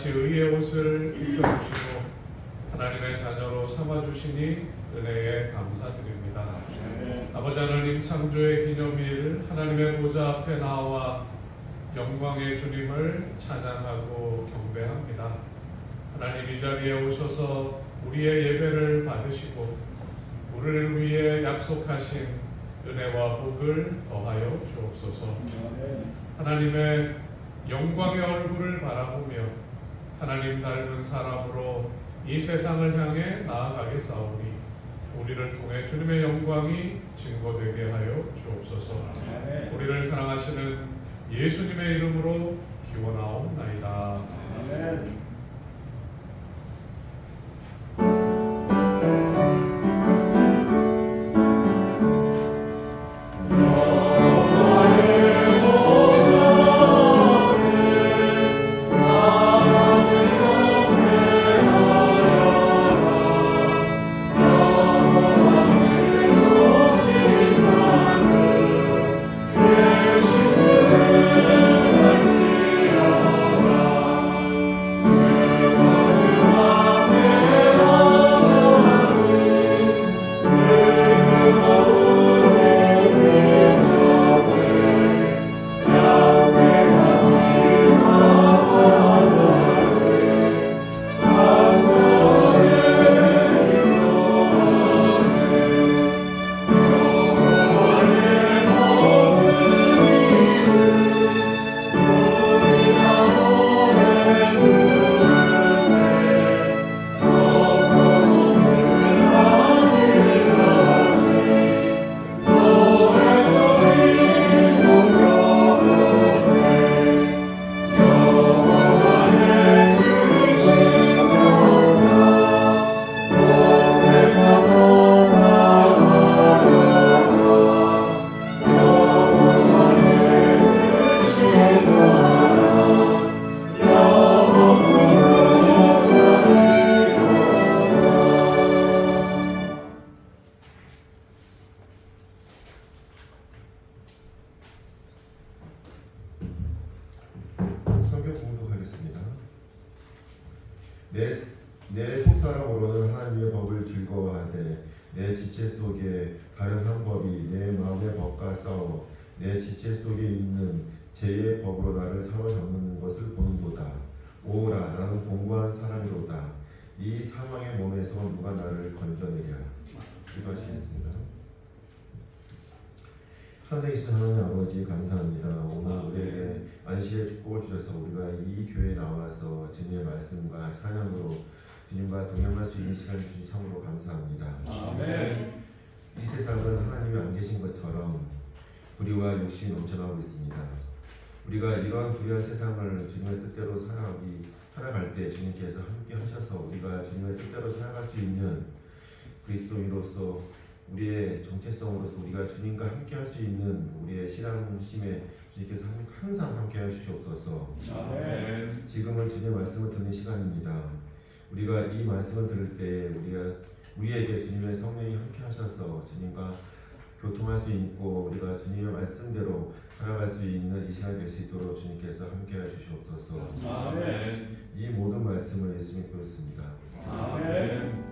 다시 의의 옷을 입혀주시고 하나님의 자녀로 삼아주시니 은혜에 감사드립니다. 아버지 하나님, 창조의 기념일 하나님의 보좌 앞에 나와 영광의 주님을 찬양하고 경배합니다. 하나님, 이 자리에 오셔서 우리의 예배를 받으시고 우리를 위해 약속하신 은혜와 복을 더하여 주옵소서. 하나님의 영광의 얼굴을 바라보며 하나님 닮은 사람으로 이 세상을 향해 나아가겠사오니 우리를 통해 주님의 영광이 증거되게 하여 주옵소서. 우리를 사랑하시는 예수님의 이름으로 기원하옵나이다. 아멘. 내 속사람으로는 하나님의 법을 즐거워하되 내 지체 속에 다른 한 법이 내 마음의 법과 싸워 내 지체 속에 있는 죄의 법으로 나를 사로잡는 것을 보는도다. 오라, 나는 공고한 사람이로다. 이 사망의 몸에서 누가 나를 건져내랴. 기도하시겠습니다. 하늘에서 하나님 아버지, 감사합니다. 오늘 우리에게 안식의 축복을 주셔서 우리가 이 교회에 나와서 주님의 말씀과 찬양으로 주님과 동행할 수 있는 시간을 주신 참으로 감사합니다. 아멘. 이 세상은 하나님이 안 계신 것처럼 불의와 욕심이 넘쳐나고 있습니다. 우리가 이러한 불의한 세상을 주님의 뜻대로 살아갈 때 주님께서 함께 하셔서 우리가 주님의 뜻대로 살아갈 수 있는 그리스도인으로서 우리의 정체성으로서 우리가 주님과 함께 할 수 있는 우리의 신앙심에 주님께서 항상 함께 하시옵소서. 아멘. 지금은 주님의 말씀을 듣는 시간입니다. 우리가 이 말씀을 들을 때 우리에게 주님의 성령이 함께 하셔서 주님과 교통할 수 있고 우리가 주님의 말씀대로 살아갈 수 있는 이 시간이 될 수 있도록 주님께서 함께 해주시옵소서. 아멘. 이 모든 말씀을 예수님께 드렸습니다. 아멘.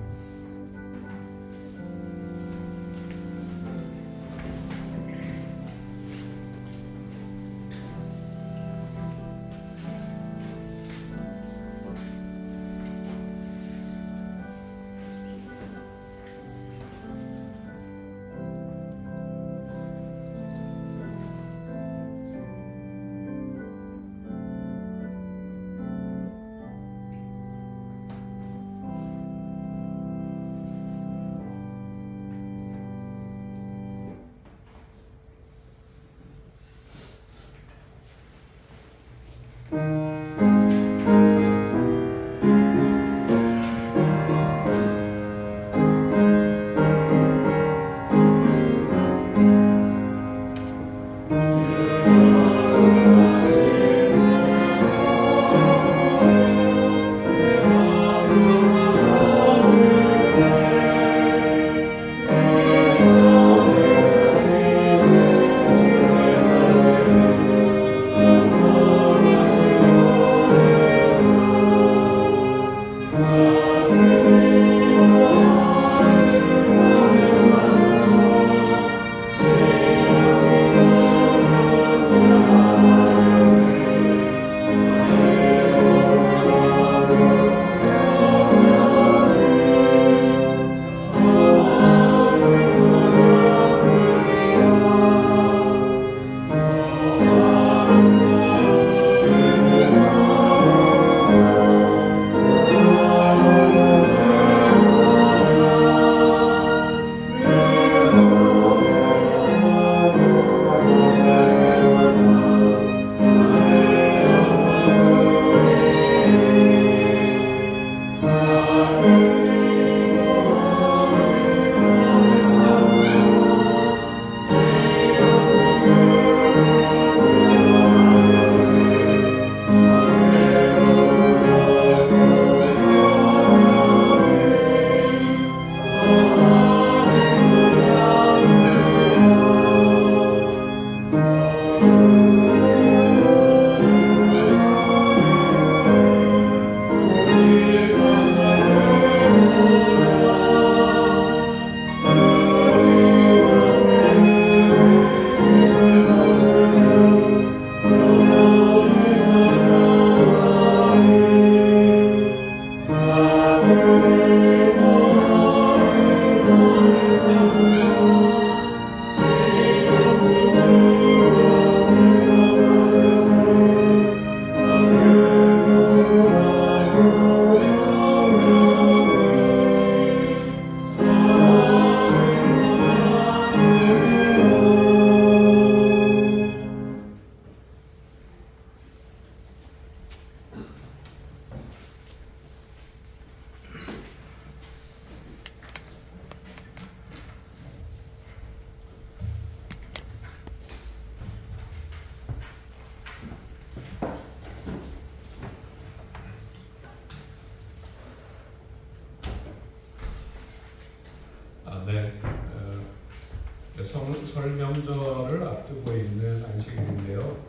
설 명절을 앞두고 있는 안식일인데요.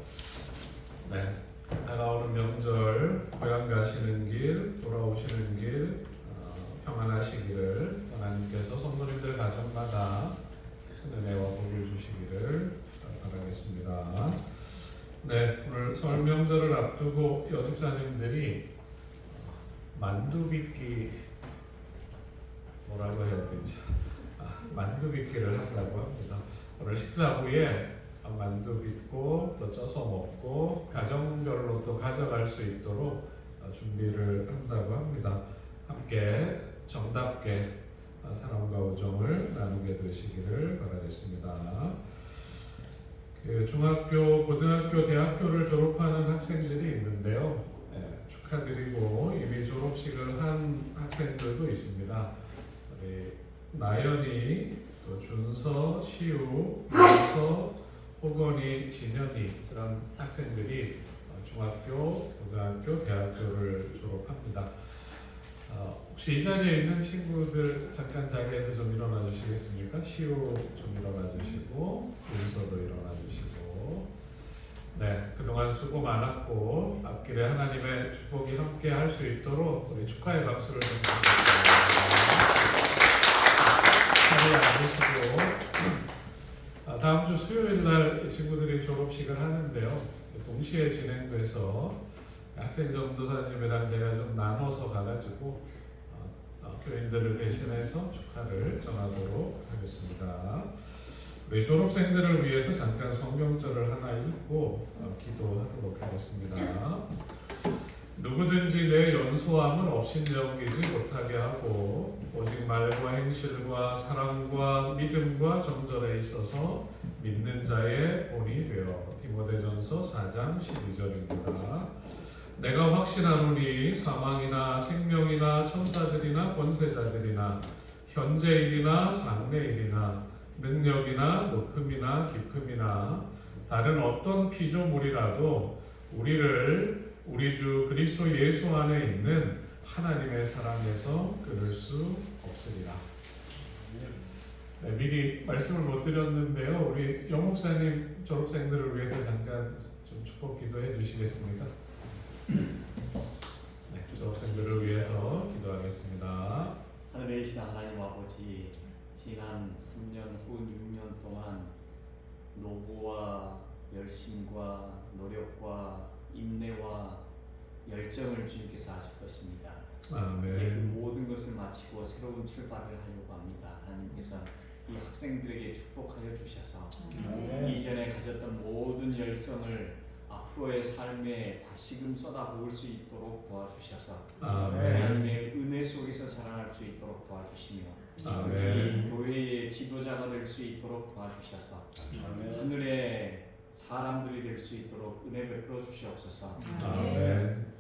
네, 다가오는 명절 고향 가시는 길, 돌아오시는 길 평안하시기를 하나님께서 성도님들 가정마다 큰 은혜와 복을 주시기를 바라겠습니다. 네, 오늘 설 명절을 앞두고 여집사님들이 만두 빚기 뭐라고 해야 되지? 만두 빚기를 한다고 합니다. 오늘 식사 후에 만두 빚고 또 쪄서 먹고 가정별로 또 가져갈 수 있도록 준비를 한다고 합니다. 함께 정답게 사랑과 우정을 나누게 되시기를 바라겠습니다. 중학교, 고등학교, 대학교를 졸업하는 학생들이 있는데요. 축하드리고 이미 졸업식을 한 학생들도 있습니다. 우리 나연이, 또 준서, 시우, 윤서, 호건이, 진현이 이런 학생들이 중학교, 고등학교, 대학교를 졸업합니다. 혹시 이 자리에 있는 친구들 잠깐 자리에서 좀 일어나 주시겠습니까? 시우 좀 일어나 주시고 윤서도 일어나 주시고 네, 그동안 수고 많았고 앞길에 하나님의 축복이 함께 할 수 있도록 우리 축하의 박수를 좀 드리겠습니다. 자리에 앉으시고 다음 주 수요일 날 친구들이 졸업식을 하는데요. 동시에 진행돼서 학생 전도사님이랑 제가 좀 나눠서 가가지고 교인들을 대신해서 축하를 전하도록 하겠습니다. 우리 졸업생들을 위해서 잠깐 성경절을 하나 읽고 기도하도록 하겠습니다. 누구든지 내 연소함을 업신여기지 못하게 하고 오직 말과 행실과 사랑과 믿음과 정절에 있어서 믿는 자의 본이 되어 디모데전서 4장 12절입니다. 내가 확신하노니 사망이나 생명이나 천사들이나 권세자들이나 현재일이나 장래일이나 능력이나 높음이나 깊음이나 다른 어떤 피조물이라도 우리를 우리 주 그리스도 예수 안에 있는 하나님의 사랑에서 끊을 수 없으리라. 네, 미리 말씀을 못 드렸는데요. 우리 영 목사님 졸업생들을 위해서 잠깐 좀 축복 기도해 주시겠습니까? 네, 졸업생들을 위해서 기도하겠습니다. 하늘에 계신 하나님 아버지, 지난 3년 혹은 6년 동안 노고와 열심과 노력과 인내와 열정을 주님께서 하실 것입니다. 아멘. 이제 그 모든 것을 마치고 새로운 출발을 하려고 합니다. 하나님께서 이 학생들에게 축복하여 주셔서 이전에 가졌던 모든 열성을 앞으로의 삶에 다시금 쏟아부을 수 있도록 도와주셔서 하나님의 은혜 속에서 자라날 수 있도록 도와주시며 특히 교회의 지도자가 될 수 있도록 도와주셔서 하늘의 사람들이 될 수 있도록 은혜 베풀어 주시옵소서.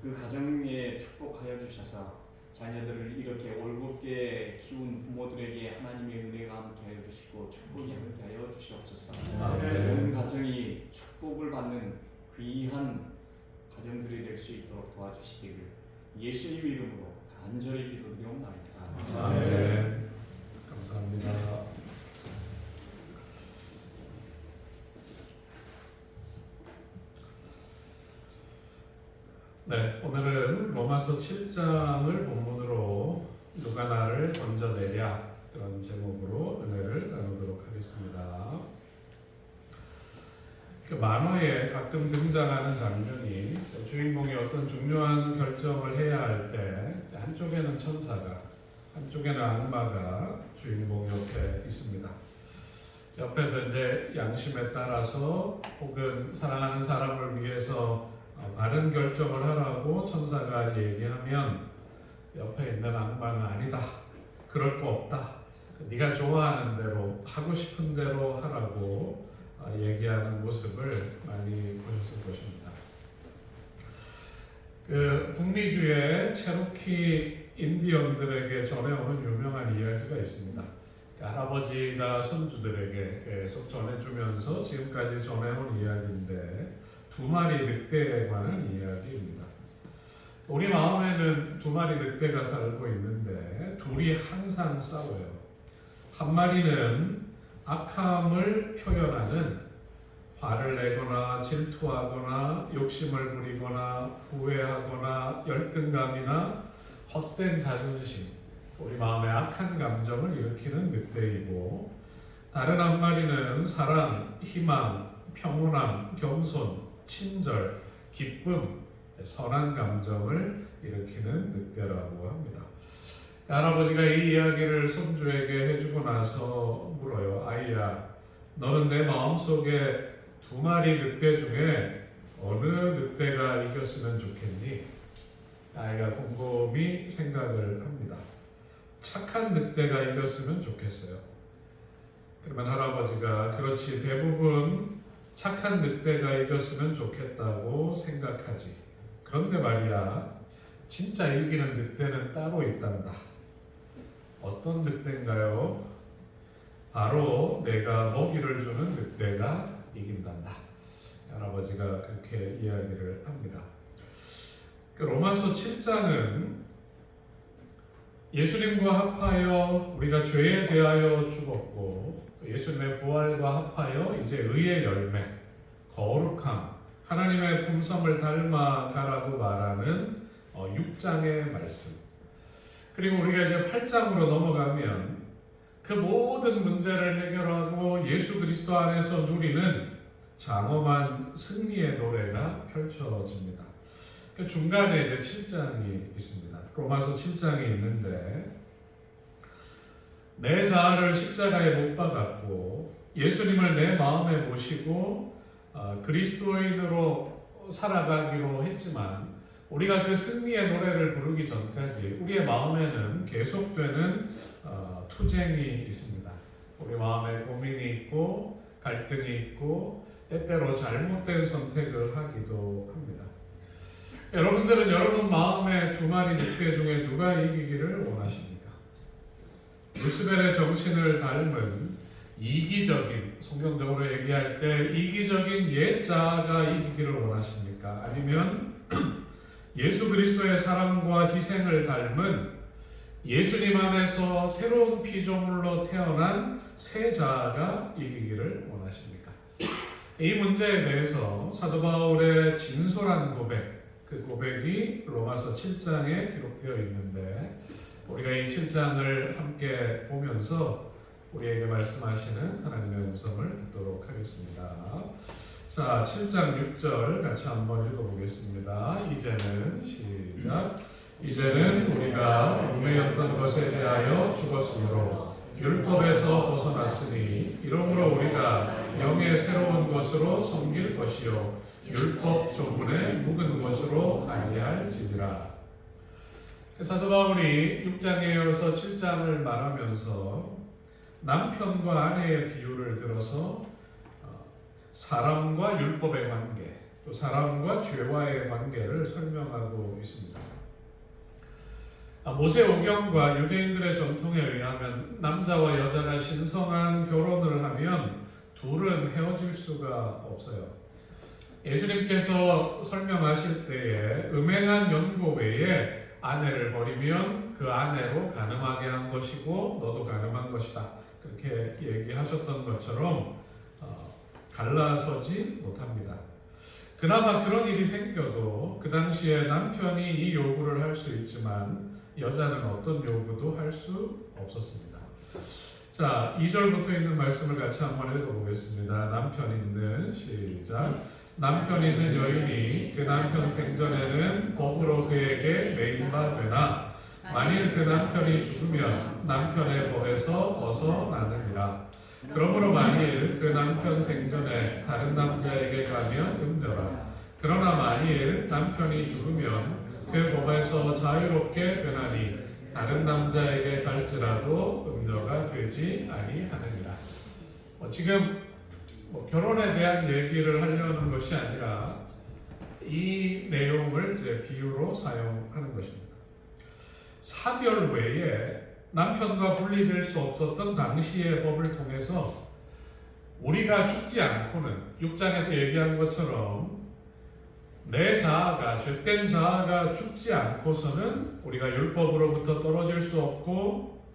그 가정에 축복하여 주셔서 자녀들을 이렇게 올곧게 키운 부모들에게 하나님의 은혜가 함께하여 주시고 축복이 함께하여 주시옵소서. 온 가정이 축복을 받는 귀한 가정들이 될 수 있도록 도와주시기를 예수님 이름으로 간절히 기도드리옵나이다. 아멘. 감사합니다. 네, 오늘은 로마서 7장을 본문으로 누가 나를 건져내랴 그런 제목으로 은혜를 나누도록 하겠습니다. 그 만화에 가끔 등장하는 장면이 주인공이 어떤 중요한 결정을 해야 할 때 한쪽에는 천사가 한쪽에는 악마가 주인공 옆에 있습니다. 옆에서 이제 양심에 따라서 혹은 사랑하는 사람을 위해서 바른 결정을 하라고 천사가 얘기하면 옆에 있는 악마는 아니다. 그럴 거 없다. 네가 좋아하는 대로 하고 싶은 대로 하라고 얘기하는 모습을 많이 보셨을 것입니다. 그 북미주의 체로키 인디언들에게 전해오는 유명한 이야기가 있습니다. 그 할아버지가 손주들에게 계속 전해주면서 지금까지 전해온 이야기인데 두 마리 늑대에 관한 이야기입니다. 우리 마음에는 두 마리 늑대가 살고 있는데 둘이 항상 싸워요. 한 마리는 악함을 표현하는 화를 내거나 질투하거나 욕심을 부리거나 후회하거나 열등감이나 헛된 자존심, 우리 마음에 악한 감정을 일으키는 늑대이고, 다른 한 마리는 사랑, 희망, 평온함, 겸손, 친절, 기쁨, 선한 감정을 일으키는 늑대라고 합니다. 할아버지가 이 이야기를 손주에게 해주고 나서 물어요. 아이야, 너는 내 마음속에 두 마리 늑대 중에 어느 늑대가 이겼으면 좋겠니? 아이가 곰곰이 생각을 합니다. 착한 늑대가 이겼으면 좋겠어요. 그러면 할아버지가 그렇지, 대부분 착한 늑대가 이겼으면 좋겠다고 생각하지. 그런데 말이야, 진짜 이기는 늑대는 따로 있단다. 어떤 늑대인가요? 바로 내가 먹이를 주는 늑대가 이긴단다. 할아버지가 그렇게 이야기를 합니다. 로마서 7장은 예수님과 합하여 우리가 죄에 대하여 죽었고, 예수님의 부활과 합하여 이제 의의 열매, 거룩함, 하나님의 품성을 닮아가라고 말하는 6장의 말씀. 그리고 우리가 이제 8장으로 넘어가면 그 모든 문제를 해결하고 예수 그리스도 안에서 누리는 장엄한 승리의 노래가 펼쳐집니다. 그 중간에 이제 7장이 있습니다. 로마서 7장이 있는데, 내 자아를 십자가에 못 박았고 예수님을 내 마음에 모시고 그리스도인으로 살아가기로 했지만, 우리가 그 승리의 노래를 부르기 전까지 우리의 마음에는 계속되는 투쟁이 있습니다. 우리 마음에 고민이 있고 갈등이 있고 때때로 잘못된 선택을 하기도 합니다. 여러분들은 여러분 마음의 두 마리 늑대 중에 누가 이기기를 원하십니까? 루스벨의 정신을 닮은 이기적인, 성경적으로 얘기할 때 이기적인 옛 자아가 이기기를 원하십니까? 아니면 예수 그리스도의 사랑과 희생을 닮은 예수님 안에서 새로운 피조물로 태어난 새 자아가 이기기를 원하십니까? 이 문제에 대해서 사도 바울의 진솔한 고백, 그 고백이 로마서 7장에 기록되어 있는데, 우리가 이 7장을 함께 보면서 우리에게 말씀하시는 하나님의 음성을 듣도록 하겠습니다. 자, 7장 6절 같이 한번 읽어보겠습니다. 이제는 시작. 이제는 우리가 얽매였던 것에 대하여 죽었으므로 율법에서 벗어났으니, 이러므로 우리가 영의 새로운 것으로 섬길 것이요 율법 조문에 묵은 것으로 아니할지니라. 사도 바울이 6장에 이어서 7장을 말하면서 남편과 아내의 비유를 들어서 사람과 율법의 관계, 또 사람과 죄와의 관계를 설명하고 있습니다. 모세오경과 유대인들의 전통에 의하면 남자와 여자가 신성한 결혼을 하면 둘은 헤어질 수가 없어요. 예수님께서 설명하실 때에 음행한 연고 외에 아내를 버리면 그 아내로 간음하게 한 것이고 너도 간음한 것이다, 그렇게 얘기하셨던 것처럼 갈라서지 못합니다. 그나마 그런 일이 생겨도 그 당시에 남편이 이 요구를 할 수 있지만 여자는 어떤 요구도 할 수 없었습니다. 자, 2절부터 있는 말씀을 같이 한번 읽어보겠습니다. 남편 있는 시작. 남편 있는 여인이 그 남편 생전에는 법으로 그에게 매인바 되나 만일 그 남편이 죽으면 남편의 법에서 벗어나느니라. 그러므로 만일 그 남편 생전에 다른 남자에게 가면 음녀라. 그러나 만일 남편이 죽으면 그 법에서 자유롭게 되나니 다른 남자에게 갈지라도 음녀가 되지 아니하느니라. 지금 결혼에 대한 얘기를 하려는 것이 아니라 이 내용을 이제 비유로 사용하는 것입니다. 사별 외에 남편과 분리될 수 없었던 당시의 법을 통해서 우리가 죽지 않고는 6장에서 얘기한 것처럼 내 자아가, 죄된 자아가 죽지 않고서는 우리가 율법으로부터 떨어질 수 없고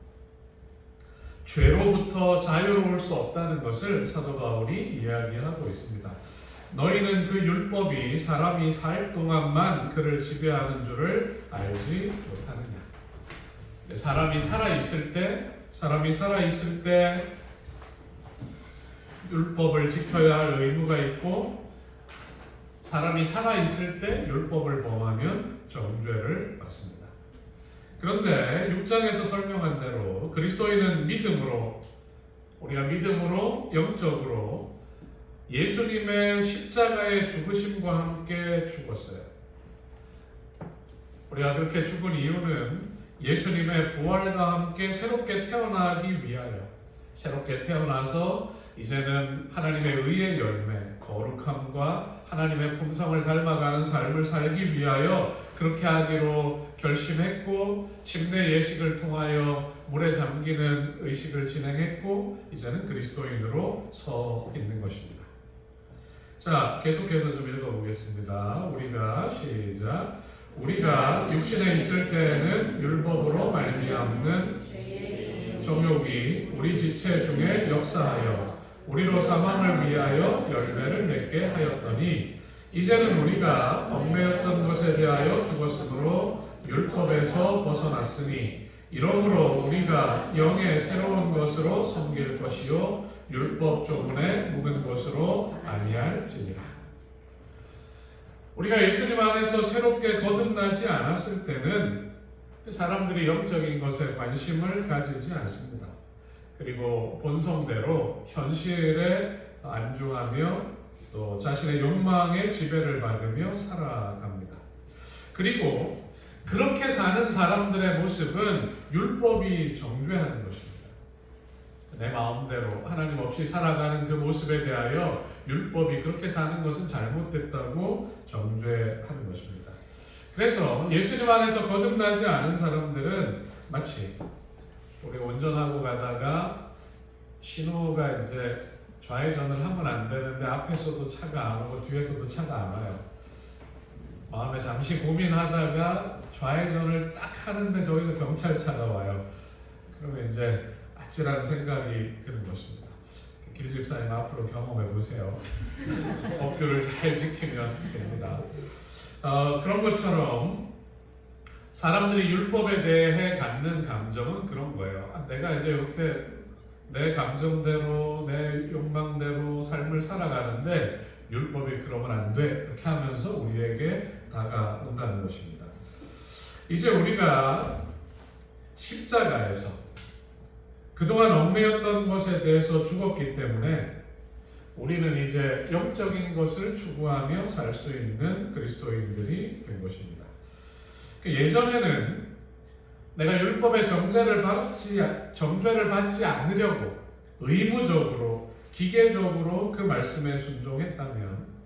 죄로부터 자유로울 수 없다는 것을 사도 바울이 이야기하고 있습니다. 너희는 그 율법이 사람이 살 동안만 그를 지배하는 줄을 알지 못하느냐. 사람이 살아 있을 때 율법을 지켜야 할 의무가 있고, 사람이 살아 있을 때 율법을 범하면 정죄를 받습니다. 그런데 6장에서 설명한 대로 그리스도인은 우리가 믿음으로 영적으로 예수님의 십자가의 죽으심과 함께 죽었어요. 우리가 그렇게 죽은 이유는 예수님의 부활과 함께 새롭게 태어나기 위하여, 새롭게 태어나서 이제는 하나님의 의의 열매, 거룩함과 하나님의 품성을 닮아가는 삶을 살기 위하여 그렇게 하기로 결심했고, 침례 예식을 통하여 물에 잠기는 의식을 진행했고, 이제는 그리스도인으로 서 있는 것입니다. 자, 계속해서 좀 읽어보겠습니다. 우리가 육신에 있을 때에는 율법으로 말미암는 정욕이 우리 지체 중에 역사하여 우리로 사망을 위하여 열매를 맺게 하였더니, 이제는 우리가 얽매였던 것에 대하여 죽었으므로 율법에서 벗어났으니, 이러므로 우리가 영의 새로운 것으로 섬길 것이요 율법 조문에 묵은 것으로 아니할지니라. 우리가 예수님 안에서 새롭게 거듭나지 않았을 때는 사람들이 영적인 것에 관심을 가지지 않습니다. 그리고 본성대로 현실에 안주하며 또 자신의 욕망에 지배를 받으며 살아갑니다. 그리고 그렇게 사는 사람들의 모습은 율법이 정죄하는 것입니다. 내 마음대로 하나님 없이 살아가는 그 모습에 대하여 율법이 그렇게 사는 것은 잘못됐다고 정죄하는 것입니다. 그래서 예수님 안에서 거듭나지 않은 사람들은 마치 우리가 운전하고 가다가 신호가 이제 좌회전을 하면 안 되는데 앞에서도 차가 안 오고 뒤에서도 차가 안 와요. 마음에 잠시 고민하다가 좌회전을 딱 하는데 저기서 경찰차가 와요. 그러면 이제 아찔한 생각이 드는 것입니다. 길집사님 앞으로 경험해 보세요. 법규를 잘 지키면 됩니다. 그런 것처럼 사람들이 율법에 대해 갖는 감정은 그런 거예요. 내가 이제 이렇게 내 감정대로 내 욕망대로 삶을 살아가는데 율법이 그러면 안 돼, 이렇게 하면서 우리에게 다가온다는 것입니다. 이제 우리가 십자가에서 그동안 얽매였던 것에 대해서 죽었기 때문에 우리는 이제 영적인 것을 추구하며 살 수 있는 그리스도인들이 된 것입니다. 예전에는 내가 율법의 정죄를 받지 않으려고 의무적으로 기계적으로 그 말씀에 순종했다면,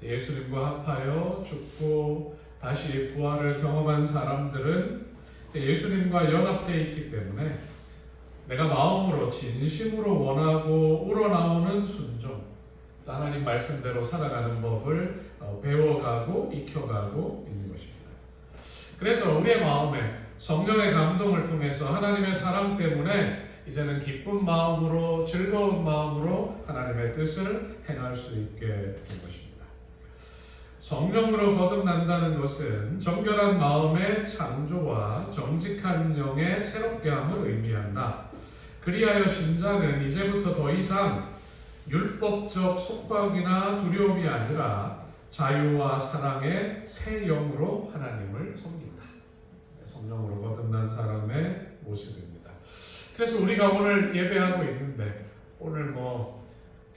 예수님과 합하여 죽고 다시 부활을 경험한 사람들은 예수님과 연합되어 있기 때문에 내가 마음으로 진심으로 원하고 우러나오는 순종, 하나님 말씀대로 살아가는 법을 배워가고 익혀가고 있는 것입니다. 그래서 우리의 마음에 성령의 감동을 통해서 하나님의 사랑 때문에 이제는 기쁜 마음으로, 즐거운 마음으로 하나님의 뜻을 행할 수 있게 된 것입니다. 성령으로 거듭난다는 것은 정결한 마음의 창조와 정직한 영의 새롭게 함을 의미한다. 그리하여 신자는 이제부터 더 이상 율법적 속박이나 두려움이 아니라 자유와 사랑의 새 영으로 하나님을 섬긴다. 성령으로 거듭난 사람의 모습입니다. 그래서 우리가 오늘 예배하고 있는데, 오늘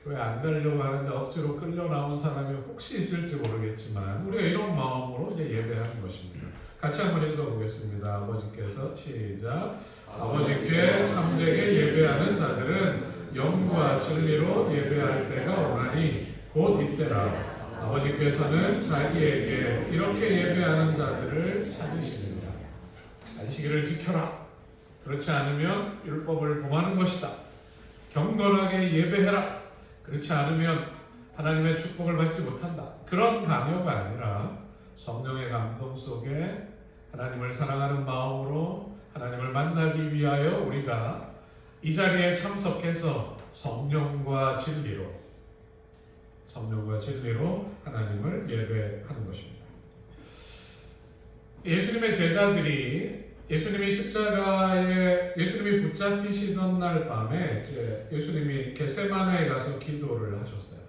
교회 안 가려고 하는데 억지로 끌려 나온 사람이 혹시 있을지 모르겠지만 우리가 이런 마음으로 이제 예배하는 것입니다. 같이 한번 읽어보겠습니다. 아버지께서 시작. 아버지께 참되게 예배하는 자들은 영과 진리로 예배할 때가 오나니 곧 이때라. 아버지께서는 자기에게 이렇게 예배하는 자들을 찾으시느니라. 안식일을 지켜라. 그렇지 않으면 율법을 범하는 것이다. 경건하게 예배해라. 그렇지 않으면 하나님의 축복을 받지 못한다. 그런 강요가 아니라 성령의 감동 속에 하나님을 사랑하는 마음으로 하나님을 만나기 위하여 우리가 이 자리에 참석해서 성령과 진리로 하나님을 예배하는 것입니다. 예수님의 제자들이 예수님이 붙잡히시던 날 밤에 이제 예수님이 겟세마네에 가서 기도를 하셨어요.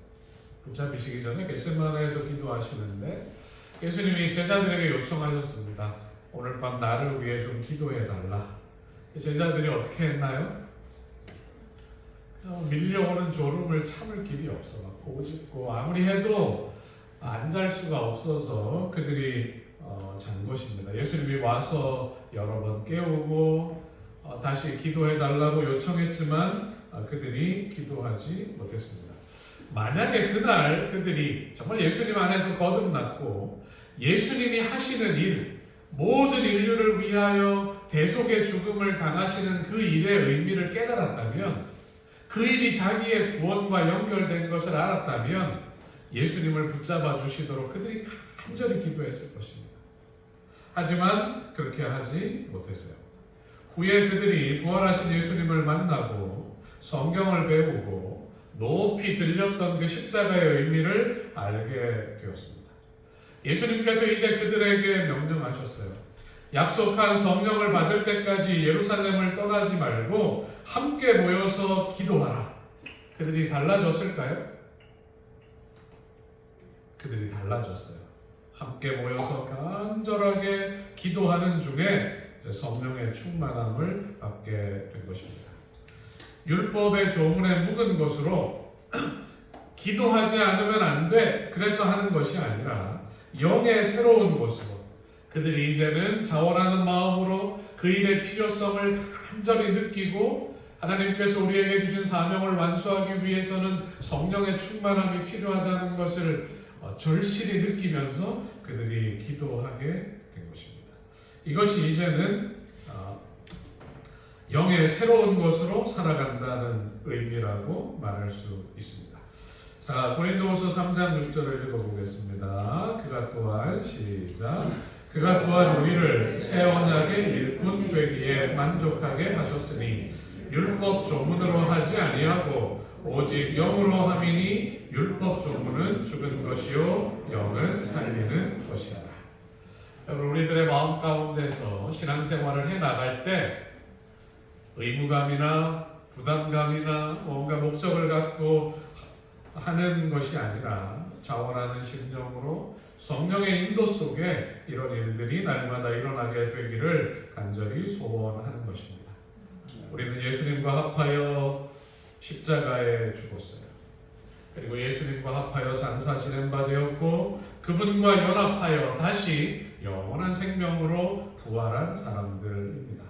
붙잡히시기 전에 겟세마네에서 기도하시는데 예수님이 제자들에게 요청하셨습니다. 오늘 밤 나를 위해 좀 기도해 달라. 제자들이 어떻게 했나요? 밀려오는 졸음을 참을 길이 없어 막 고집고 아무리 해도 안 잘 수가 없어서 그들이 잔 것입니다. 예수님이 와서 여러 번 깨우고 다시 기도해 달라고 요청했지만 그들이 기도하지 못했습니다. 만약에 그날 그들이 정말 예수님 안에서 거듭났고 예수님이 하시는 일, 모든 인류를 위하여 대속의 죽음을 당하시는 그 일의 의미를 깨달았다면, 그 일이 자기의 구원과 연결된 것을 알았다면 예수님을 붙잡아 주시도록 그들이 간절히 기도했을 것입니다. 하지만 그렇게 하지 못했어요. 후에 그들이 부활하신 예수님을 만나고 성경을 배우고 높이 들렸던 그 십자가의 의미를 알게 되었습니다. 예수님께서 이제 그들에게 명령하셨어요. 약속한 성령을 받을 때까지 예루살렘을 떠나지 말고 함께 모여서 기도하라. 그들이 달라졌을까요? 그들이 달라졌어요. 함께 모여서 간절하게 기도하는 중에 성령의 충만함을 받게 된 것입니다. 율법의 조문에 묵은 것으로 기도하지 않으면 안 돼. 그래서 하는 것이 아니라 영의 새로운 것으로 그들이 이제는 자원하는 마음으로 그 일의 필요성을 간절히 느끼고 하나님께서 우리에게 주신 사명을 완수하기 위해서는 성령의 충만함이 필요하다는 것을 절실히 느끼면서 그들이 기도하게 된 것입니다. 이것이 이제는 영의 새로운 것으로 살아간다는 의미라고 말할 수 있습니다. 자, 고린도후서 3장 6절을 읽어보겠습니다. 그가 또한 시작. 그가 또한 우리를 새 언약의 일꾼 되기에 만족하게 하셨으니 율법 조문으로 하지 아니하고 오직 영으로 함이니 율법 조문은 죽은 것이요 영은 살리는 것이라. 여러분, 우리들의 마음 가운데서 신앙생활을 해나갈 때 의무감이나 부담감이나 뭔가 목적을 갖고 하는 것이 아니라 자원하는 심령으로 성령의 인도 속에 이런 일들이 날마다 일어나게 되기를 간절히 소원하는 것입니다. 우리는 예수님과 합하여 십자가에 죽었어요. 그리고 예수님과 합하여 장사 지낸 바 되었고 그분과 연합하여 다시 영원한 생명으로 부활한 사람들입니다.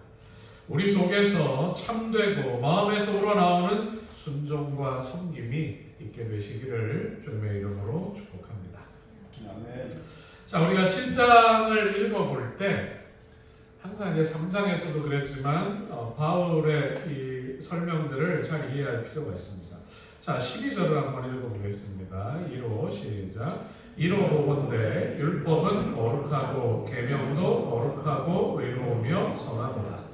우리 속에서 참되고 마음에서 우러나오는 순종과 섬김이 있게 되시기를 주님의 이름으로 축복합니다. 아멘. 자, 우리가 7장을 읽어볼 때 항상 이제 3장에서도 그랬지만 바울의 이 설명들을 잘 이해할 필요가 있습니다. 자, 12절을 한번 읽어보겠습니다. 2로 시작. 이로 보건대 율법은 거룩하고 계명도 거룩하고 의로우며 선하도다.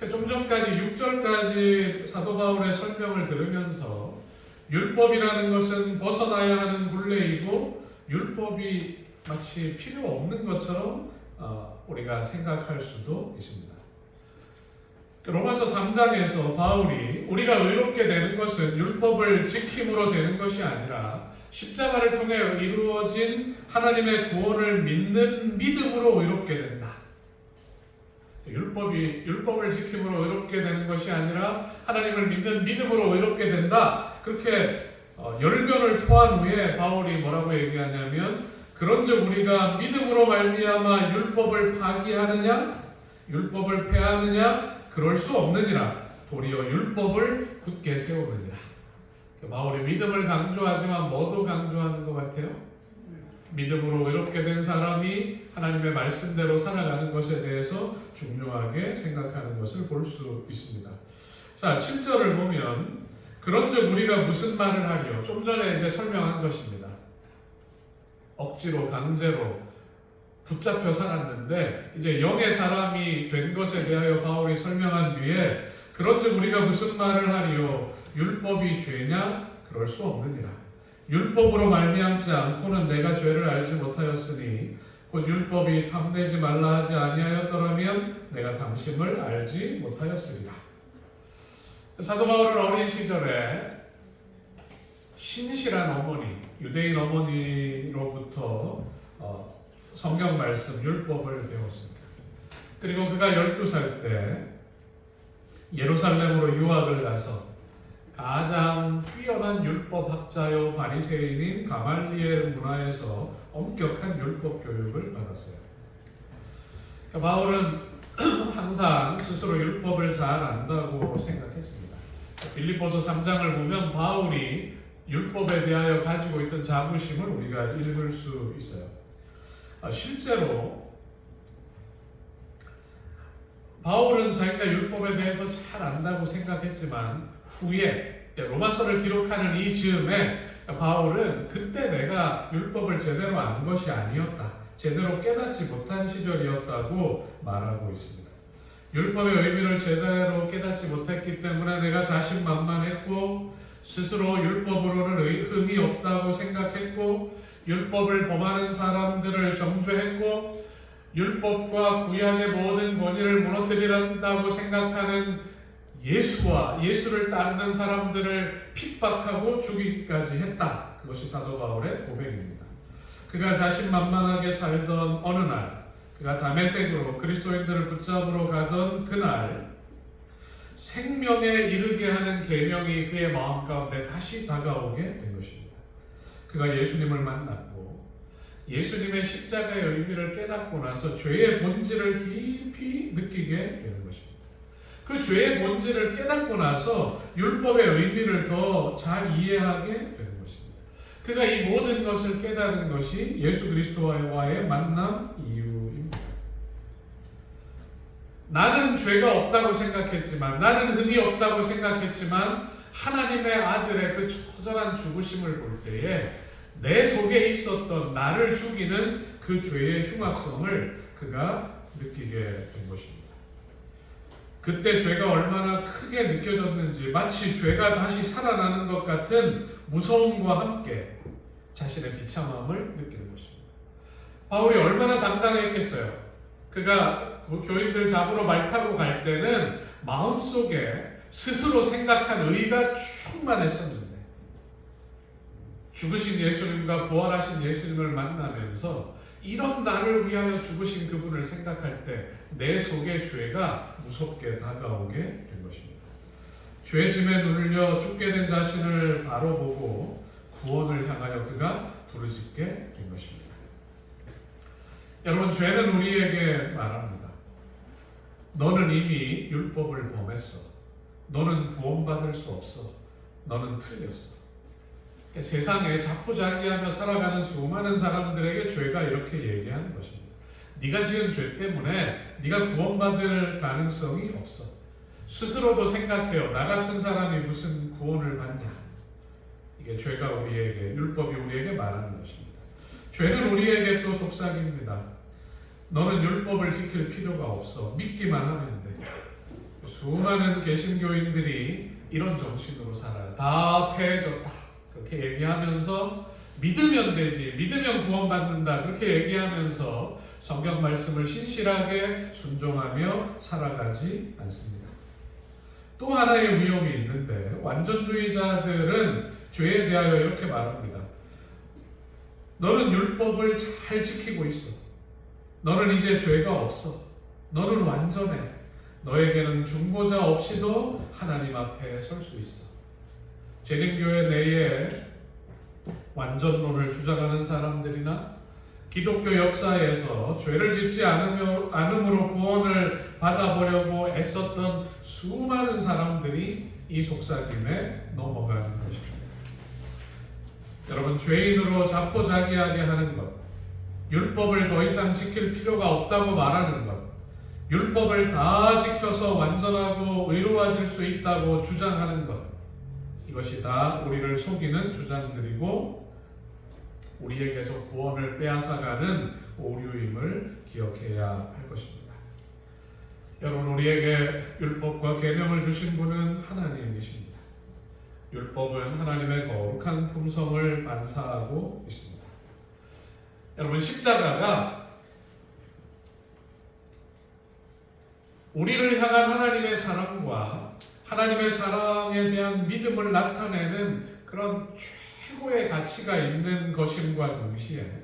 좀 전까지 6절까지 사도 바울의 설명을 들으면서 율법이라는 것은 벗어나야 하는 굴레이고 율법이 마치 필요 없는 것처럼 우리가 생각할 수도 있습니다. 로마서 3장에서 바울이 우리가 의롭게 되는 것은 율법을 지킴으로 되는 것이 아니라 십자가를 통해 이루어진 하나님의 구원을 믿는 믿음으로 의롭게 된다. 율법을 지킴으로 의롭게 되는 것이 아니라 하나님을 믿는 믿음으로 의롭게 된다. 그렇게 열변을 토한 후에 바울이 뭐라고 얘기하냐면 그런즉 우리가 믿음으로 말미암아 율법을 파기하느냐 율법을 폐하느냐 그럴 수 없느니라. 도리어 율법을 굳게 세우느니라. 바울이 믿음을 강조하지만 뭐도 강조하는 것 같아요? 믿음으로 의롭게 된 사람이 하나님의 말씀대로 살아가는 것에 대해서 중요하게 생각하는 것을 볼 수 있습니다. 자, 7절을 보면 그런즉 우리가 무슨 말을 하리요? 좀 전에 이제 설명한 것입니다. 억지로 강제로 붙잡혀 살았는데 이제 영의 사람이 된 것에 대하여 바울이 설명한 뒤에 그런즉 우리가 무슨 말을 하리요? 율법이 죄냐? 그럴 수 없느니라. 율법으로 말미암지 않고는 내가 죄를 알지 못하였으니 곧 율법이 탐내지 말라 하지 아니하였더라면 내가 당심을 알지 못하였으리라. 사도 바울은 어린 시절에 신실한 어머니, 유대인 어머니로부터 성경 말씀, 율법을 배웠습니다. 그리고 그가 12살 때 예루살렘으로 유학을 가서 가장 뛰어난 율법학자요 바리새인인 가말리엘 문화에서 엄격한 율법 교육을 받았어요. 바울은 항상 스스로 율법을 잘 안다고 생각했습니다. 빌립보서 3장을 보면 바울이 율법에 대하여 가지고 있던 자부심을 우리가 읽을 수 있어요. 실제로 바울은 자기가 율법에 대해서 잘 안다고 생각했지만 후에 로마서를 기록하는 이 즈음에 바울은 그때 내가 율법을 제대로 안 것이 아니었다, 제대로 깨닫지 못한 시절이었다고 말하고 있습니다. 율법의 의미를 제대로 깨닫지 못했기 때문에 내가 자신만만했고 스스로 율법으로는 흠이 없다고 생각했고 율법을 범하는 사람들을 정죄했고 율법과 구약의 모든 권위를 무너뜨리란다고 생각하는 예수를 따르는 사람들을 핍박하고 죽이기까지 했다. 그것이 사도 바울의 고백입니다. 그가 자신만만하게 살던 어느 날, 그가 다메섹으로 그리스도인들을 붙잡으러 가던 그날, 생명에 이르게 하는 계명이 그의 마음 가운데 다시 다가오게 된 것입니다. 그가 예수님을 만났고 예수님의 십자가의 의미를 깨닫고 나서 죄의 본질을 깊이 느끼게 되는 것입니다. 그 죄의 본질을 깨닫고 나서 율법의 의미를 더 잘 이해하게 되는 것입니다. 그가 이 모든 것을 깨달은 것이 예수 그리스도와의 만남 이유입니다. 나는 죄가 없다고 생각했지만, 나는 흠이 없다고 생각했지만 하나님의 아들의 그 처절한 죽으심을 볼 때에 내 속에 있었던 나를 죽이는 그 죄의 흉악성을 그가 느끼게 된 것입니다. 그때 죄가 얼마나 크게 느껴졌는지 마치 죄가 다시 살아나는 것 같은 무서움과 함께 자신의 비참함을 느끼는 것입니다. 바울이 얼마나 당당했겠어요. 그가 교인들 잡으러 말 타고 갈 때는 마음속에 스스로 생각한 의가 충만했었는데 죽으신 예수님과 부활하신 예수님을 만나면서 이런 나를 위하여 죽으신 그분을 생각할 때 내 속에 죄가 무섭게 다가오게 된 것입니다. 죄짐에 눌려 죽게 된 자신을 바로 보고 구원을 향하여 그가 부르짖게 된 것입니다. 여러분, 죄는 우리에게 말합니다. 너는 이미 율법을 범했어. 너는 구원받을 수 없어. 너는 틀렸어. 세상에 자포자기하며 살아가는 수많은 사람들에게 죄가 이렇게 얘기하는 것입니다. 네가 지은 죄 때문에 네가 구원받을 가능성이 없어. 스스로도 생각해요. 나 같은 사람이 무슨 구원을 받냐. 이게 죄가 우리에게, 율법이 우리에게 말하는 것입니다. 죄는 우리에게 또 속삭입니다. 너는 율법을 지킬 필요가 없어. 믿기만 하면 돼. 수많은 개신교인들이 이런 정신으로 살아요. 다 패해졌다. 그렇게 얘기하면서 믿으면 되지, 믿으면 구원받는다, 그렇게 얘기하면서 성경 말씀을 신실하게 순종하며 살아가지 않습니다. 또 하나의 위험이 있는데 완전주의자들은 죄에 대하여 이렇게 말합니다. 너는 율법을 잘 지키고 있어. 너는 이제 죄가 없어. 너는 완전해. 너에게는 중보자 없이도 하나님 앞에 설 수 있어. 재림교회 내에 완전론을 주장하는 사람들이나 기독교 역사에서 죄를 짓지 않음으로 구원을 받아보려고 애썼던 수많은 사람들이 이 속삭임에 넘어가는 것입니다. 여러분, 죄인으로 자포자기하게 하는 것, 율법을 더 이상 지킬 필요가 없다고 말하는 것, 율법을 다 지켜서 완전하고 의로워질 수 있다고 주장하는 것, 이것이 다 우리를 속이는 주장들이고 우리에게서 구원을 빼앗아가는 오류임을 기억해야 할 것입니다. 여러분, 우리에게 율법과 계명을 주신 분은 하나님이십니다. 율법은 하나님의 거룩한 품성을 반사하고 있습니다. 여러분, 십자가가 우리를 향한 하나님의 사랑과 하나님의 사랑에 대한 믿음을 나타내는 그런 최고의 가치가 있는 것임과 동시에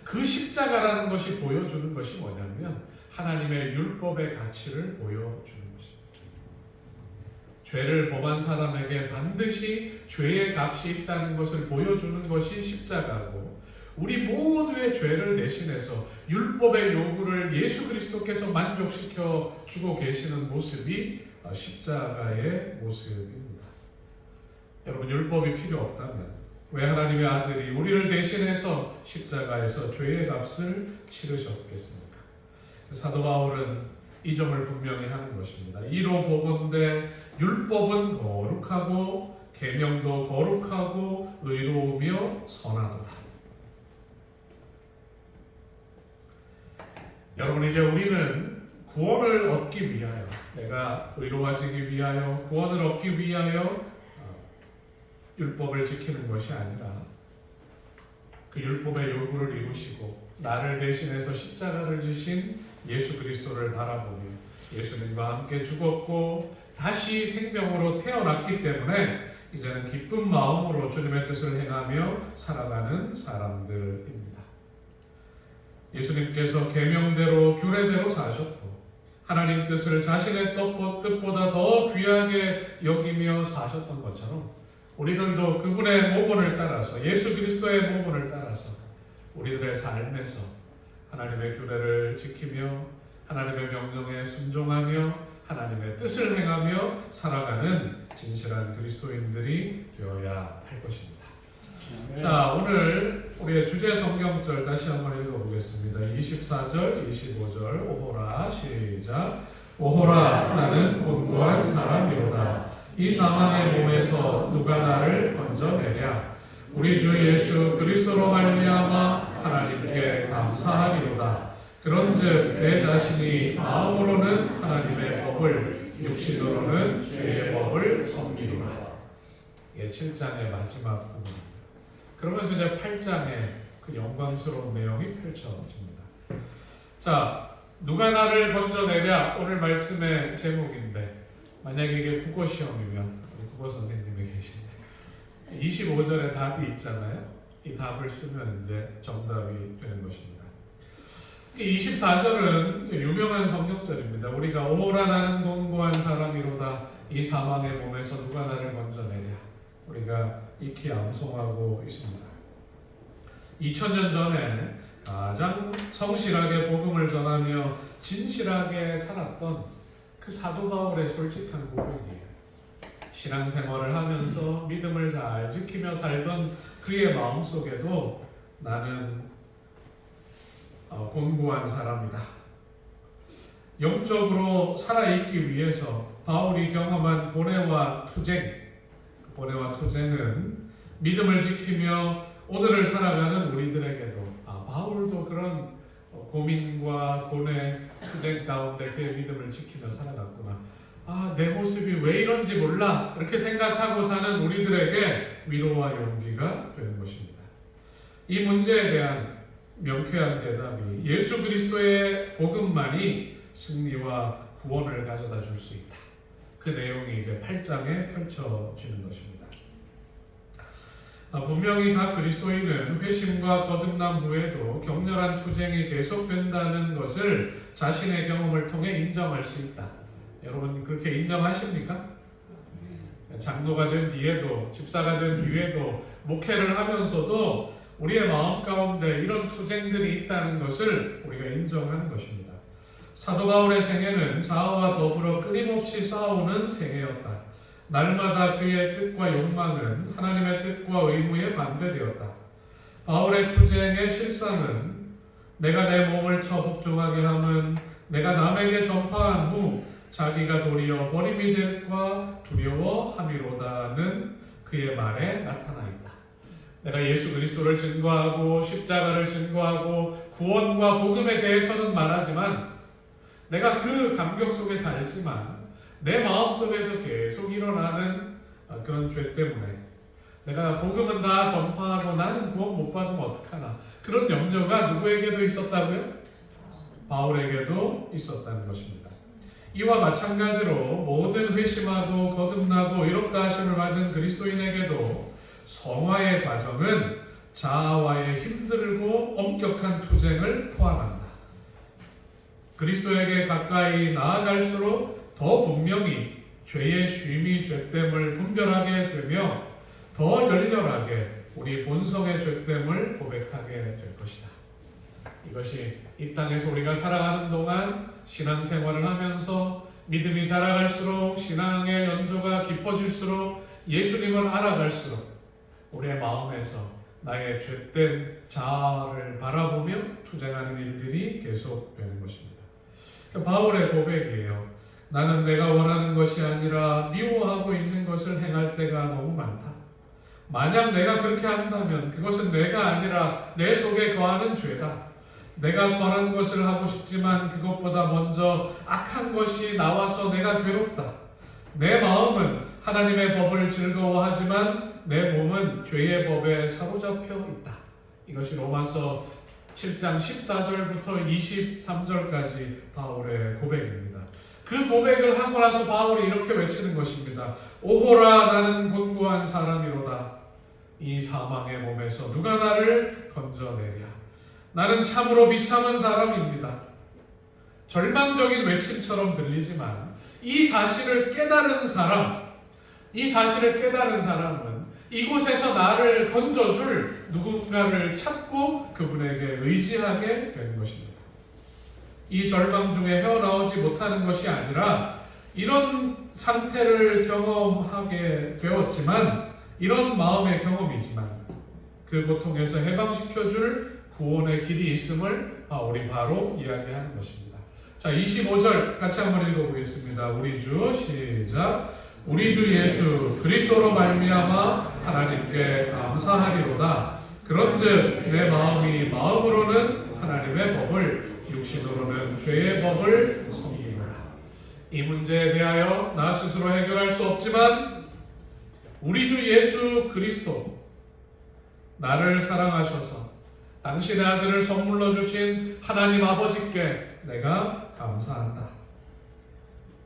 그 십자가라는 것이 보여주는 것이 뭐냐면 하나님의 율법의 가치를 보여주는 것입니다. 죄를 범한 사람에게 반드시 죄의 값이 있다는 것을 보여주는 것이 십자가고, 우리 모두의 죄를 대신해서 율법의 요구를 예수 그리스도께서 만족시켜 주고 계시는 모습이 십자가의 모습입니다. 여러분, 율법이 필요 없다면 왜 하나님의 아들이 우리를 대신해서 십자가에서 죄의 값을 치르셨겠습니까? 사도 바울은 이 점을 분명히 하는 것입니다. 이로 보건대 율법은 거룩하고 계명도 거룩하고 의로우며 선하도다. 여러분, 이제 우리는 구원을 얻기 위하여, 내가 의로워지기 위하여, 구원을 얻기 위하여 율법을 지키는 것이 아니라 그 율법의 요구를 이루시고 나를 대신해서 십자가를 지신 예수 그리스도를 바라보며 예수님과 함께 죽었고 다시 생명으로 태어났기 때문에 이제는 기쁜 마음으로 주님의 뜻을 행하며 살아가는 사람들입니다. 예수님께서 계명대로 규례대로 사셨고 하나님 뜻을 자신의 뜻보다 더 귀하게 여기며 사셨던 것처럼 우리들도 그분의 모본을 따라서, 예수 그리스도의 모본을 따라서 우리들의 삶에서 하나님의 규례를 지키며 하나님의 명령에 순종하며 하나님의 뜻을 행하며 살아가는 진실한 그리스도인들이 되어야 할 것입니다. 자, 오늘 우리의 주제 성경절 다시 한번 읽어보겠습니다. 24절, 25절 오호라, 시작. 오호라, 나는 곤고한 사람이로다. 이 사망의 몸에서 누가 나를 건져내랴. 우리 주 예수 그리스도로 말미암아 하나님께 감사하리로다. 그런즉 내 자신이 마음으로는 하나님의 법을, 육신으로는 죄의 법을 섬기리라. 이게 7장의 마지막 부분입니다. 그러면서 이제 8장의 그 영광스러운 내용이 펼쳐집니다. 자, 누가 나를 건져내랴, 오늘 말씀의 제목인데, 만약에 이게 국어 시험이면 우리 국어 선생님이 계신데 25절에 답이 있잖아요. 이 답을 쓰면 이제 정답이 되는 것입니다. 24절은 유명한 성경절입니다. 우리가 오라 나는 곤고한 사람이로다. 이 사망의 몸에서 누가 나를 건져내랴. 우리가 익히 암송하고 있습니다. 2000년 전에 가장 성실하게 복음을 전하며 진실하게 살았던 그 사도 바울의 솔직한 고백이에요. 신앙생활을 하면서 믿음을 잘 지키며 살던 그의 마음속에도 나는 곤고한 사람이다. 영적으로 살아있기 위해서 바울이 경험한 고뇌와 투쟁, 고뇌와 투쟁은 믿음을 지키며 오늘을 살아가는 우리들에게도 바울도 그런 고민과 고뇌, 투쟁 가운데 그의 믿음을 지키며 살아갔구나. 내 모습이 왜 이런지 몰라. 이렇게 생각하고 사는 우리들에게 위로와 용기가 되는 것입니다. 이 문제에 대한 명쾌한 대답이 예수 그리스도의 복음만이 승리와 구원을 가져다 줄 수 있다. 그 내용이 이제 8장에 펼쳐지는 것입니다. 분명히 각 그리스도인은 회심과 거듭남 후에도 격렬한 투쟁이 계속된다는 것을 자신의 경험을 통해 인정할 수 있다. 여러분 그렇게 인정하십니까? 장로가 된 뒤에도, 집사가 된 뒤에도, 목회를 하면서도 우리의 마음 가운데 이런 투쟁들이 있다는 것을 우리가 인정하는 것입니다. 사도 바울의 생애는 자아와 더불어 끊임없이 싸우는 생애였다. 날마다 그의 뜻과 욕망은 하나님의 뜻과 의무에 반대되었다. 바울의 투쟁의 실상은 내가 내 몸을 쳐 복종하게 함은 내가 남에게 전파한 후 자기가 도리어 버림이 될까 두려워함이로다는 그의 말에 나타나 있다. 내가 예수 그리스도를 증거하고 십자가를 증거하고 구원과 복음에 대해서는 말하지만 내가 그 감격 속에 살지만 내 마음속에서 계속 일어나는 그런 죄 때문에 내가 복음은 다 전파하고 나는 구원 못 받으면 어떡하나, 그런 염려가 누구에게도 있었다고요? 바울에게도 있었다는 것입니다. 이와 마찬가지로 모든 회심하고 거듭나고 의롭다 하심을 받은 그리스도인에게도 성화의 과정은 자아와의 힘들고 엄격한 투쟁을 포함한다. 그리스도에게 가까이 나아갈수록 더 분명히 죄의 쉼이 죄됨을 분별하게 되며 더 열렬하게 우리 본성의 죄됨을 고백하게 될 것이다. 이것이 이 땅에서 우리가 살아가는 동안 신앙생활을 하면서 믿음이 자라갈수록, 신앙의 연조가 깊어질수록, 예수님을 알아갈수록 우리의 마음에서 나의 죄된 자아를 바라보며 투쟁하는 일들이 계속되는 것입니다. 바울의 고백이에요. 나는 내가 원하는 것이 아니라 미워하고 있는 것을 행할 때가 너무 많다. 만약 내가 그렇게 한다면 그것은 내가 아니라 내 속에 거하는 죄다. 내가 선한 것을 하고 싶지만 그것보다 먼저 악한 것이 나와서 내가 괴롭다. 내 마음은 하나님의 법을 즐거워하지만 내 몸은 죄의 법에 사로잡혀 있다. 이것이 로마서 7장 14절부터 23절까지 바울의 고백입니다. 그 고백을 하고 나서 바울이 이렇게 외치는 것입니다. 오호라, 나는 곤고한 사람이로다. 이 사망의 몸에서 누가 나를 건져내랴. 나는 참으로 비참한 사람입니다. 절망적인 외침처럼 들리지만 이 사실을 깨달은 사람은 이곳에서 나를 건져줄 누군가를 찾고 그분에게 의지하게 되는 것입니다. 이 절망 중에 헤어나오지 못하는 것이 아니라 이런 상태를 경험하게 되었지만, 이런 마음의 경험이지만 그 고통에서 해방시켜줄 구원의 길이 있음을 바울이 바로 이야기하는 것입니다. 자, 25절 같이 한번 읽어보겠습니다. 우리 주 시작. 우리 주 예수 그리스도로 말미암아 하나님께 감사하리로다. 그런즉 내 마음이 마음으로는 하나님의 법을, 육신으로는 죄의 법을 섬기노라. 이 문제에 대하여 나 스스로 해결할 수 없지만 우리 주 예수 그리스도, 나를 사랑하셔서 당신의 아들을 선물로 주신 하나님 아버지께 내가 감사한다.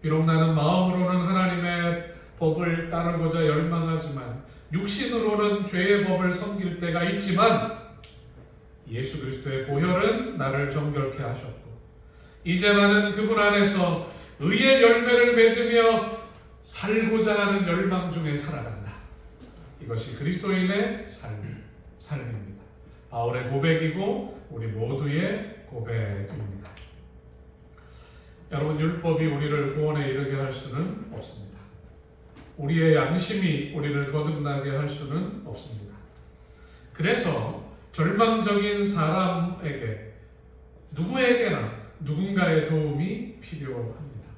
비록 나는 마음으로는 하나님의 법을 따르고자 열망하지만 육신으로는 죄의 법을 섬길 때가 있지만 예수 그리스도의 보혈은 나를 정결케 하셨고 이제 나는 그분 안에서 의의 열매를 맺으며 살고자 하는 열망 중에 살아간다. 이것이 그리스도인의 삶입니다. 바울의 고백이고 우리 모두의 고백입니다. 여러분, 율법이 우리를 구원에 이르게 할 수는 없습니다. 우리의 양심이 우리를 거듭나게 할 수는 없습니다. 그래서 절망적인 사람에게, 누구에게나 누군가의 도움이 필요합니다.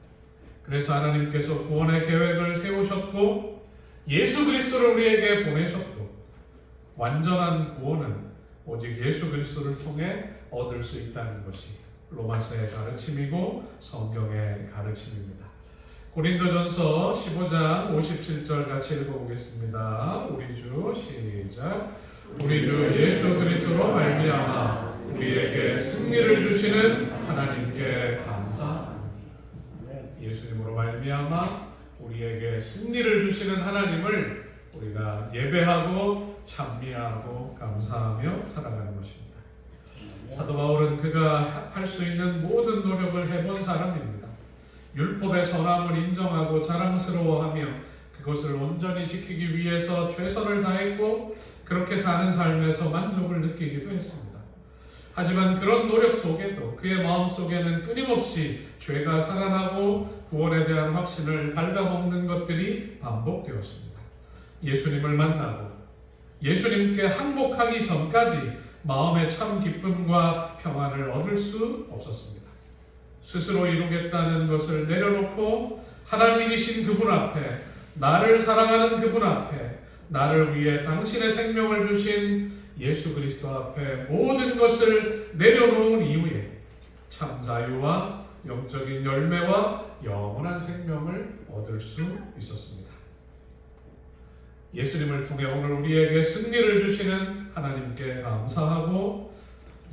그래서 하나님께서 구원의 계획을 세우셨고 예수 그리스도를 우리에게 보내셨고, 완전한 구원은 오직 예수 그리스도를 통해 얻을 수 있다는 것이 로마서의 가르침이고 성경의 가르침입니다. 고린도전서 15장 57절 같이 읽어보겠습니다. 우리 주 시작. 우리 주 예수 그리스도로 말미암아 우리에게 승리를 주시는 하나님께 감사합니다. 예수님으로 말미암아 우리에게 승리를 주시는 하나님을 우리가 예배하고 찬미하고 감사하며 살아가는 것입니다. 사도 바울은 그가 할 수 있는 모든 노력을 해본 사람입니다. 율법의 선함을 인정하고 자랑스러워하며 그것을 온전히 지키기 위해서 최선을 다했고 그렇게 사는 삶에서 만족을 느끼기도 했습니다. 하지만 그런 노력 속에도 그의 마음속에는 끊임없이 죄가 살아나고 구원에 대한 확신을 갉아먹는 것들이 반복되었습니다. 예수님을 만나고 예수님께 항복하기 전까지 마음의 참 기쁨과 평안을 얻을 수 없었습니다. 스스로 이루겠다는 것을 내려놓고 하나님이신 그분 앞에, 나를 사랑하는 그분 앞에, 나를 위해 당신의 생명을 주신 예수 그리스도 앞에 모든 것을 내려놓은 이후에 참 자유와 영적인 열매와 영원한 생명을 얻을 수 있었습니다. 예수님을 통해 오늘 우리에게 승리를 주시는 하나님께 감사하고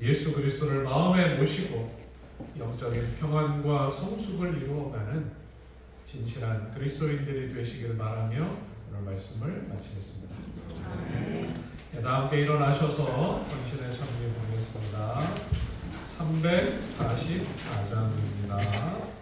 예수 그리스도를 마음에 모시고 영적인 평안과 성숙을 이루어가는 진실한 그리스도인들이 되시기를 바라며 오늘 말씀을 마치겠습니다. 다 함께 일어나셔서 헌신의 찬미 보겠습니다. 344장입니다.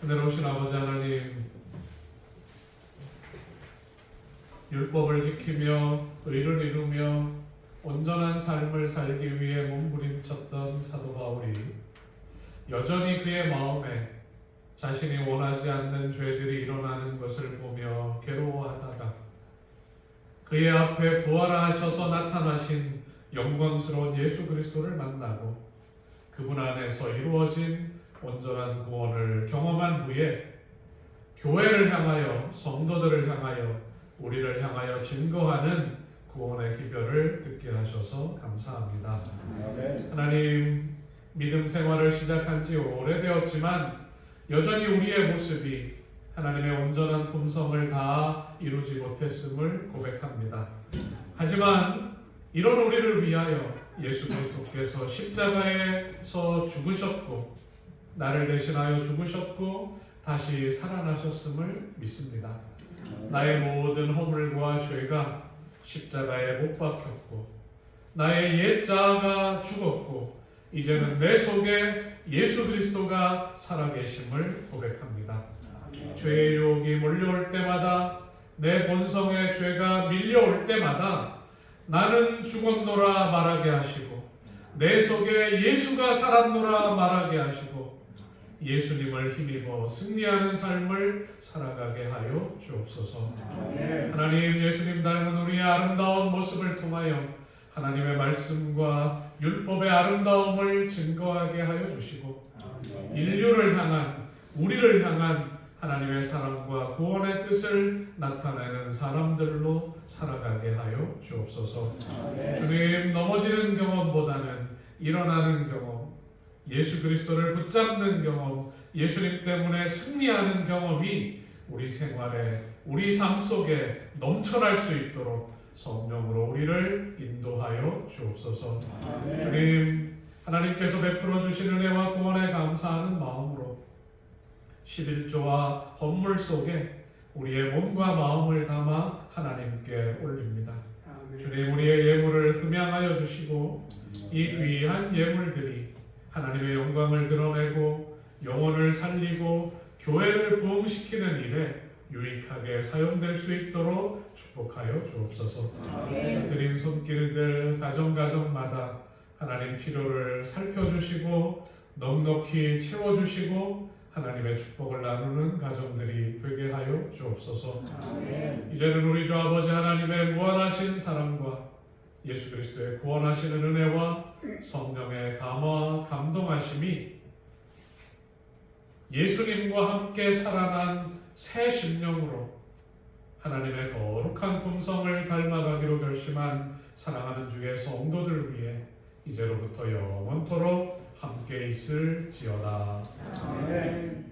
은혜로우신 아버지 하나님, 율법을 지키며 의를 이루며 온전한 삶을 살기 위해 몸부림쳤던 사도 바울이 여전히 그의 마음에 자신이 원하지 않는 죄들이 일어나는 것을 보며 괴로워하다가 그의 앞에 부활하셔서 나타나신 영광스러운 예수 그리스도를 만나고 그분 안에서 이루어진 온전한 구원을 경험한 후에 교회를 향하여, 성도들을 향하여, 우리를 향하여 증거하는 구원의 기별을 듣게 하셔서 감사합니다. 하나님, 믿음 생활을 시작한 지 오래되었지만 여전히 우리의 모습이 하나님의 온전한 품성을 다 이루지 못했음을 고백합니다. 하지만 이런 우리를 위하여 예수 그리스도께서 십자가에서 죽으셨고 나를 대신하여 죽으셨고 다시 살아나셨음을 믿습니다. 나의 모든 허물과 죄가 십자가에 못 박혔고 나의 옛 자아가 죽었고 이제는 내 속에 예수 그리스도가 살아계심을 고백합니다. 죄의 유혹이 몰려올 때마다, 내 본성의 죄가 밀려올 때마다 나는 죽었노라 말하게 하시고 내 속에 예수가 살았노라 말하게 하시고 예수님을 힘입어 승리하는 삶을 살아가게 하여 주옵소서. 하나님, 예수님 닮은 우리의 아름다운 모습을 통하여 하나님의 말씀과 율법의 아름다움을 증거하게 하여 주시고 인류를 향한, 우리를 향한 하나님의 사랑과 구원의 뜻을 나타내는 사람들로 살아가게 하여 주옵소서. 주님, 넘어지는 경험보다는 일어나는 경험, 예수 그리스도를 붙잡는 경험, 예수님 때문에 승리하는 경험이 우리 생활에, 우리 삶 속에 넘쳐날 수 있도록 성령으로 우리를 인도하여 주옵소서. 주님, 하나님께서 베풀어 주신 은혜와 구원에 감사하는 마음으로 11조와 헌물 속에 우리의 몸과 마음을 담아 하나님께 올립니다. 주님, 우리의 예물을 흠양하여 주시고 이 귀한 예물들이 하나님의 영광을 드러내고 영혼을 살리고 교회를 부흥시키는 일에 유익하게 사용될 수 있도록 축복하여 주옵소서. 드린 손길들 가정가정마다 하나님 필요를 살펴주시고 넉넉히 채워주시고 하나님의 축복을 나누는 가정들이 되게 하여 주옵소서. 이제는 우리 주 아버지 하나님의 무한하신 사랑과 예수 그리스도의 구원하시는 은혜와 성령의 감화 감동하심이 예수님과 함께 살아난 새 심령으로 하나님의 거룩한 품성을 닮아가기로 결심한 사랑하는 주의 성도들 위해 이제로부터 영원토록 함께 있을지어다. 아멘.